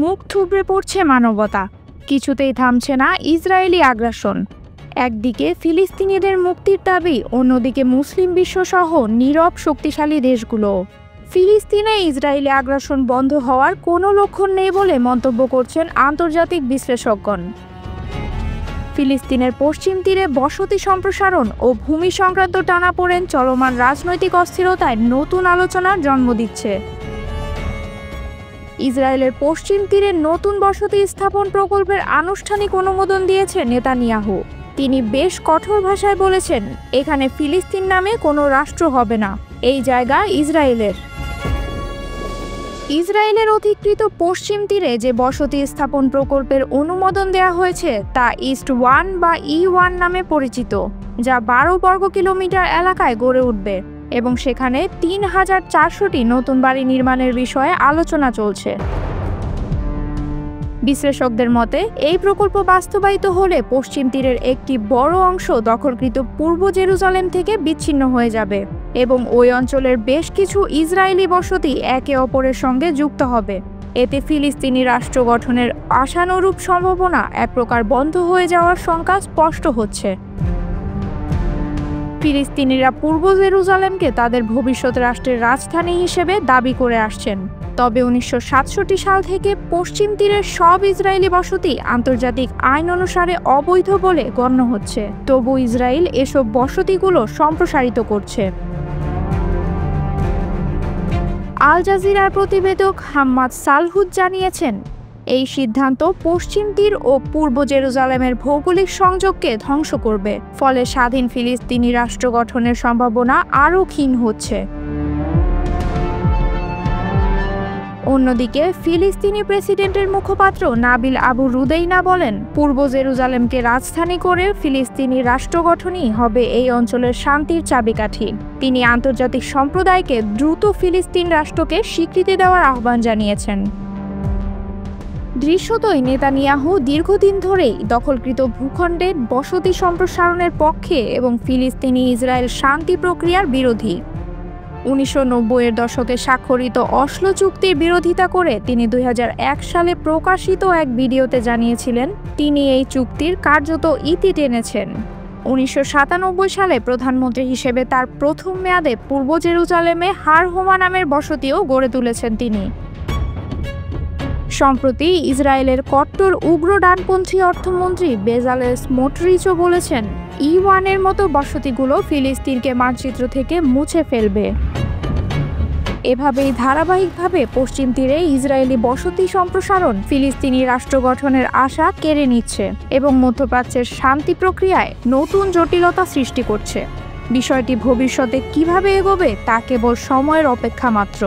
মুখ থুবড়ে পড়ছে মানবতা, কিছুতেই থামছে না ইসরায়েলি আগ্রাসন। একদিকে ফিলিস্তিনিদের মুক্তির দাবি, অন্যদিকে মুসলিম বিশ্বসহ নীরব শক্তিশালী দেশগুলো। ফিলিস্তিনে ইসরায়েলি আগ্রাসন বন্ধ হওয়ার কোনো লক্ষণ নেই বলে মন্তব্য করছেন আন্তর্জাতিক বিশ্লেষকগণ। ফিলিস্তিনের পশ্চিম তীরে বসতি সম্প্রসারণ ও ভূমি সংক্রান্ত টানাপোড়েন চলমান রাজনৈতিক অস্থিরতায় নতুন আলোচনার জন্ম দিচ্ছে। ইসরায়েলের পশ্চিম তীরে নতুন বসতি স্থাপন প্রকল্পের আনুষ্ঠানিক অনুমোদন দিয়েছে নেতানিয়াহু। তিনি বেশ কঠোর ভাষায় বলেছেন, এখানে ফিলিস্তিন নামে কোনো রাষ্ট্র হবে না, এই জায়গা ইসরায়েলের। ইসরায়েলের অধিকৃত পশ্চিম তীরে যে বসতি স্থাপন প্রকল্পের অনুমোদন দেওয়া হয়েছে তা ইস্ট 1 বা E1 নামে পরিচিত, যা 12 বর্গ কিলোমিটার এলাকায় গড়ে উঠবে এবং সেখানে 3400টি নতুন বাড়ি নির্মাণের বিষয়ে আলোচনা চলছে। বিশ্লেষকদের মতে, এই প্রকল্প বাস্তবায়িত হলে পশ্চিম তীরের একটি বড় অংশ দখলকৃত পূর্ব জেরুজালেম থেকে বিচ্ছিন্ন হয়ে যাবে এবং ওই অঞ্চলের বেশ কিছু ইসরায়েলি বসতি একে অপরের সঙ্গে যুক্ত হবে। এতে ফিলিস্তিনি রাষ্ট্র গঠনের আশানুরূপ সম্ভাবনা এক প্রকার বন্ধ হয়ে যাওয়ার শঙ্কা স্পষ্ট হচ্ছে। ফিলিস্তিনিরা পূর্ব জেরুজালেমকে তাদের ভবিষ্যৎ রাষ্ট্রের রাজধানী হিসেবে দাবি করে আসছেন। তবে 1967 সাল থেকে পশ্চিম তীরের সব ইসরায়েলি বসতি আন্তর্জাতিক আইন অনুসারে অবৈধ বলে গণ্য হচ্ছে। তবু ইসরায়েল এসব বসতিগুলো সম্প্রসারিত করছে। আল জাজিরার প্রতিবেদক হাম্মাদ সালহুদ জানিয়েছেন, এই সিদ্ধান্ত পশ্চিম তীর ও পূর্ব জেরুজালেমের ভৌগোলিক সংযোগকে ধ্বংস করবে, ফলে স্বাধীন ফিলিস্তিনি রাষ্ট্র গঠনের সম্ভাবনা আরও ক্ষীণ হচ্ছে। অন্যদিকে ফিলিস্তিনি প্রেসিডেন্টের মুখপাত্র নাবিল আবু রুদেইনা বলেন, পূর্ব জেরুজালেমকে রাজধানী করে ফিলিস্তিনি রাষ্ট্র গঠনই হবে এই অঞ্চলের শান্তির চাবিকাঠি। তিনি আন্তর্জাতিক সম্প্রদায়কে দ্রুত ফিলিস্তিন রাষ্ট্রকে স্বীকৃতি দেওয়ার আহ্বান জানিয়েছেন। দৃশ্যতই নেতানিয়াহু দীর্ঘদিন ধরেই দখলকৃত ভূখণ্ডে বসতি সম্প্রসারণের পক্ষে এবং ফিলিস্তিনি ইসরায়েল শান্তি প্রক্রিয়ার বিরোধী। 1990-এর দশকে স্বাক্ষরিত অসলো চুক্তির বিরোধিতা করে তিনি 2001 সালে প্রকাশিত এক ভিডিওতে জানিয়েছিলেন, তিনি এই চুক্তির কার্যত ইতি টেনেছেন। 1997 সালে প্রধানমন্ত্রী হিসেবে তার প্রথম মেয়াদে পূর্ব জেরুজালেমে হারহোমা নামের বসতিও গড়ে তুলেছেন তিনি। সম্প্রতি ইসরায়েলের কট্টর উগ্র ডানপন্থী অর্থমন্ত্রী বেজালেল স্মোটরিচও বলেছেন, E1 এর মতো বসতিগুলো ফিলিস্তিনকে মানচিত্র থেকে মুছে ফেলবে। এভাবেই ধারাবাহিকভাবে পশ্চিম তীরে ইসরায়েলি বসতি সম্প্রসারণ ফিলিস্তিনি রাষ্ট্র গঠনের আশা কেড়ে নিচ্ছে এবং মধ্যপ্রাচ্যের শান্তি প্রক্রিয়ায় নতুন জটিলতা সৃষ্টি করছে। বিষয়টি ভবিষ্যতে কিভাবে এগোবে তা কেবল সময়ের অপেক্ষা মাত্র।